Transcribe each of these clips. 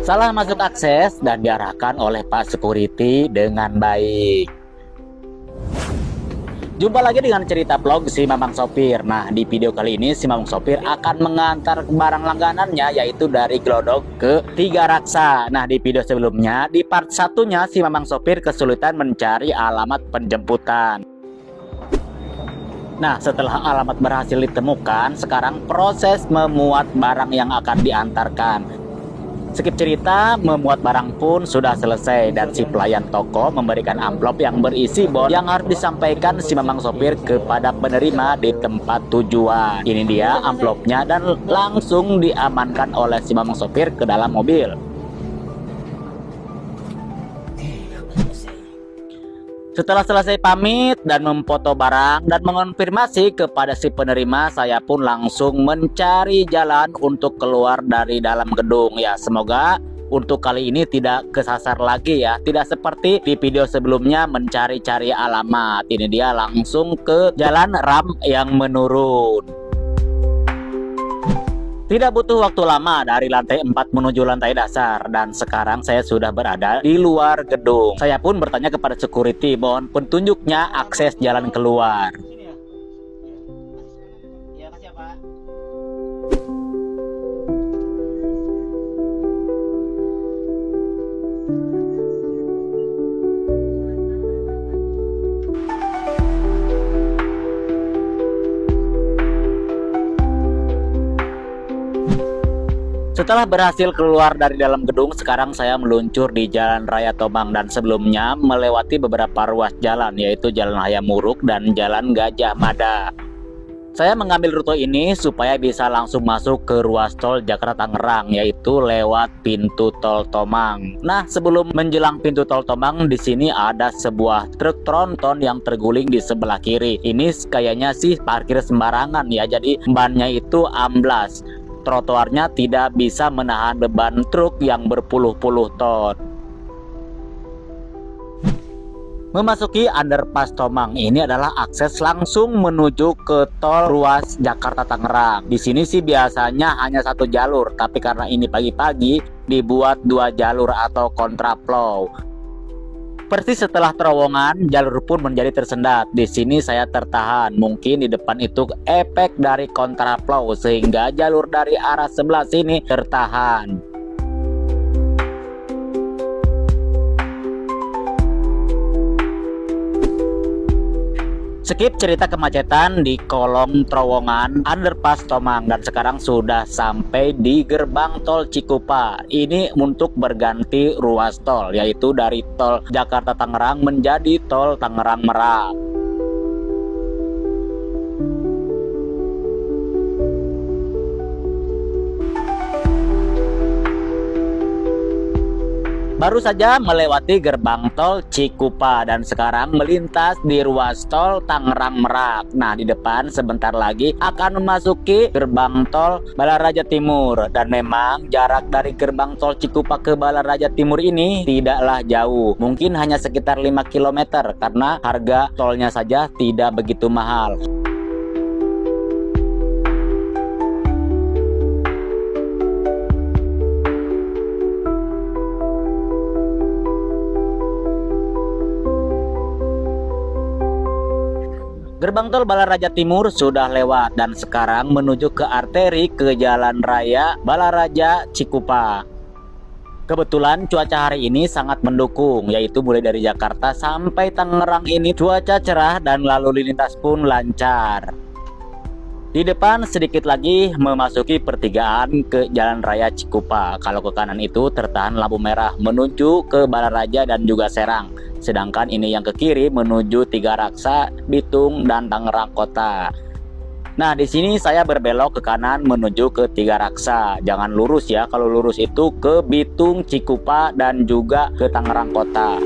Salah masuk akses dan diarahkan oleh Pak Security dengan baik. Jumpa lagi dengan cerita vlog si Mamang Sopir. Nah, di video kali ini si Mamang Sopir akan mengantar barang langganannya, yaitu dari Glodok ke Tiga Raksa. Nah, di video sebelumnya, di part satunya si Mamang Sopir kesulitan mencari alamat penjemputan. Nah, setelah alamat berhasil ditemukan, sekarang proses memuat barang yang akan diantarkan. Skip cerita, memuat barang pun sudah selesai dan si pelayan toko memberikan amplop yang berisi bon yang harus disampaikan si Mamang Sopir kepada penerima di tempat tujuan. Ini dia amplopnya dan langsung diamankan oleh si Mamang Sopir ke dalam mobil. Setelah selesai pamit dan memfoto barang dan mengonfirmasi kepada si penerima, saya pun langsung mencari jalan untuk keluar dari dalam gedung. Ya, semoga untuk kali ini tidak kesasar lagi ya. Tidak seperti di video sebelumnya mencari-cari alamat. Ini dia langsung ke jalan ram yang menurun. Tidak butuh waktu lama dari lantai 4 menuju lantai dasar, dan sekarang saya sudah berada di luar gedung. Saya pun bertanya kepada security, mohon petunjuknya akses jalan keluar. Setelah berhasil keluar dari dalam gedung, sekarang saya meluncur di Jalan Raya Tomang dan sebelumnya melewati beberapa ruas jalan, yaitu Jalan Hayam Wuruk dan Jalan Gajah Mada. Saya mengambil rute ini supaya bisa langsung masuk ke ruas tol Jakarta Tangerang, yaitu lewat pintu tol Tomang. Nah, sebelum menjelang pintu tol Tomang, di sini ada sebuah truk tronton yang terguling di sebelah kiri. Ini kayaknya sih parkir sembarangan ya, jadi bannya itu amblas. Trotoarnya tidak bisa menahan beban truk yang berpuluh-puluh ton. Memasuki underpass Tomang, ini adalah akses langsung menuju ke tol ruas Jakarta Tangerang. Di sini sih biasanya hanya satu jalur, tapi karena ini pagi-pagi dibuat dua jalur atau kontraflow. Persis setelah terowongan, jalur pun menjadi tersendat. Di sini saya tertahan. Mungkin di depan itu efek dari kontraflow sehingga jalur dari arah sebelah sini tertahan. Skip cerita kemacetan di kolong terowongan underpass Tomang dan sekarang sudah sampai di gerbang tol Cikupa. Ini untuk berganti ruas tol, yaitu dari tol Jakarta Tangerang menjadi tol Tangerang Merak. Baru saja melewati gerbang tol Cikupa dan sekarang melintas di ruas tol Tangerang Merak. Nah, di depan sebentar lagi akan memasuki gerbang tol Balaraja Timur, dan memang jarak dari gerbang tol Cikupa ke Balaraja Timur ini tidaklah jauh. Mungkin hanya sekitar 5 km karena harga tolnya saja tidak begitu mahal. Gerbang tol Balaraja Timur sudah lewat dan sekarang menuju ke arteri ke Jalan Raya Balaraja Cikupa. Kebetulan cuaca hari ini sangat mendukung, yaitu mulai dari Jakarta sampai Tangerang ini cuaca cerah dan lalu lintas pun lancar. Di depan sedikit lagi memasuki pertigaan ke Jalan Raya Cikupa. Kalau ke kanan itu tertahan lampu merah menuju ke Balaraja dan juga Serang. Sedangkan ini yang ke kiri menuju Tiga Raksa, Bitung dan Tangerang Kota. Nah, di sini saya berbelok ke kanan menuju ke Tiga Raksa. Jangan lurus ya, kalau lurus itu ke Bitung, Cikupa dan juga ke Tangerang Kota.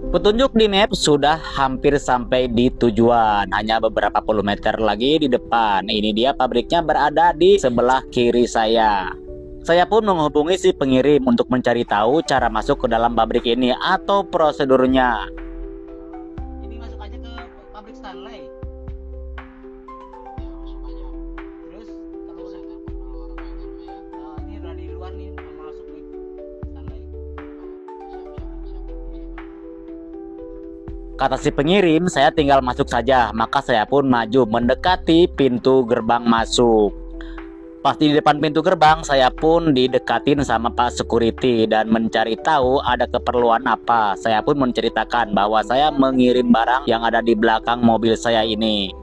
Petunjuk di map sudah hampir sampai di tujuan, hanya beberapa puluh meter lagi di depan. Ini dia pabriknya berada di sebelah kiri saya. Saya pun menghubungi si pengirim untuk mencari tahu cara masuk ke dalam pabrik ini atau prosedurnya. Ini masuk aja ke pabrik Stanley. Ya, masuk aja. Terus kalau Kata si pengirim, saya tinggal masuk saja. Maka saya pun maju mendekati pintu gerbang masuk. Pas di depan pintu gerbang, saya pun didekatin sama Pak Security dan mencari tahu ada keperluan apa. Saya pun menceritakan bahwa saya mengirim barang yang ada di belakang mobil saya ini.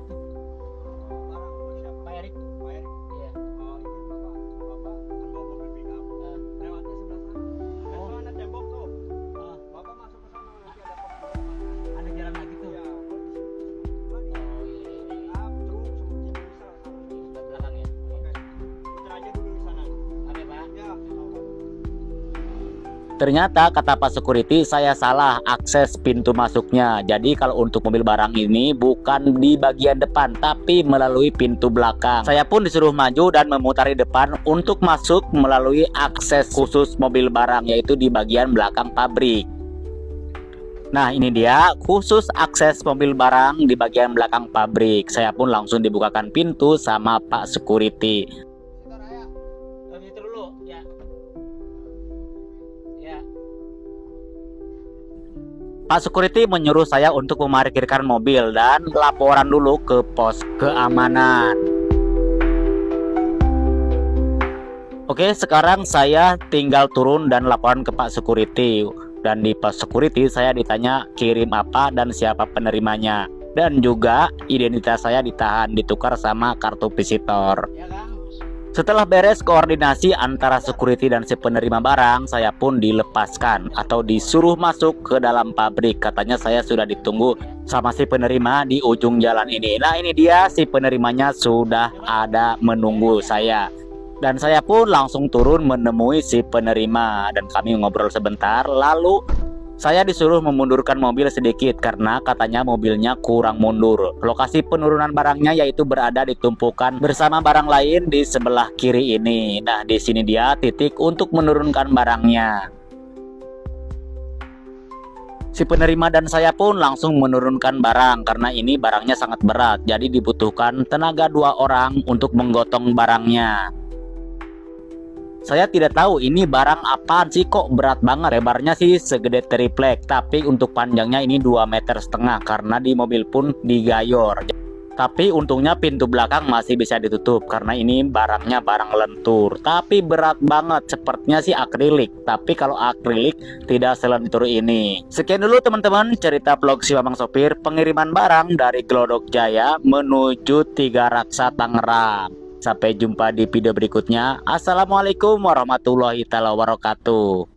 Ternyata kata Pak Security saya salah akses pintu masuknya. Jadi kalau untuk mobil barang ini bukan di bagian depan tapi melalui pintu belakang. Saya pun disuruh maju dan memutari depan untuk masuk melalui akses khusus mobil barang, yaitu di bagian belakang pabrik. Nah ini dia khusus akses mobil barang di bagian belakang pabrik. Saya pun langsung dibukakan pintu sama Pak Security. Pak Security menyuruh saya untuk memarkirkan mobil dan laporan dulu ke pos keamanan. Oke, sekarang saya tinggal turun dan laporan ke Pak Security. Dan di pos security saya ditanya kirim apa dan siapa penerimanya. Dan juga identitas saya ditahan, ditukar sama kartu visitor. Setelah beres koordinasi antara security dan si penerima barang, saya pun dilepaskan atau disuruh masuk ke dalam pabrik. Katanya saya sudah ditunggu sama si penerima di ujung jalan ini. Nah ini dia si penerimanya sudah ada menunggu saya. Dan saya pun langsung turun menemui si penerima dan kami ngobrol sebentar. Lalu saya disuruh memundurkan mobil sedikit karena katanya mobilnya kurang mundur. Lokasi penurunan barangnya yaitu berada di tumpukan bersama barang lain di sebelah kiri ini. Nah, di sini dia titik untuk menurunkan barangnya. Si penerima dan saya pun langsung menurunkan barang karena ini barangnya sangat berat. Jadi dibutuhkan tenaga 2 orang untuk menggotong barangnya. Saya tidak tahu ini barang apaan sih, kok berat banget. Lebarnya sih segede triplek, tapi untuk panjangnya ini 2,5 meter karena di mobil pun digayor. Tapi untungnya pintu belakang masih bisa ditutup karena ini barangnya barang lentur. Tapi berat banget, sepertinya sih akrilik. Tapi kalau akrilik tidak selentur ini. Sekian dulu teman-teman cerita vlog si Mamang Sopir pengiriman barang dari Glodok Jaya menuju Tiga Raksa Tangerang. Sampai jumpa di video berikutnya. Assalamualaikum warahmatullahi wabarakatuh.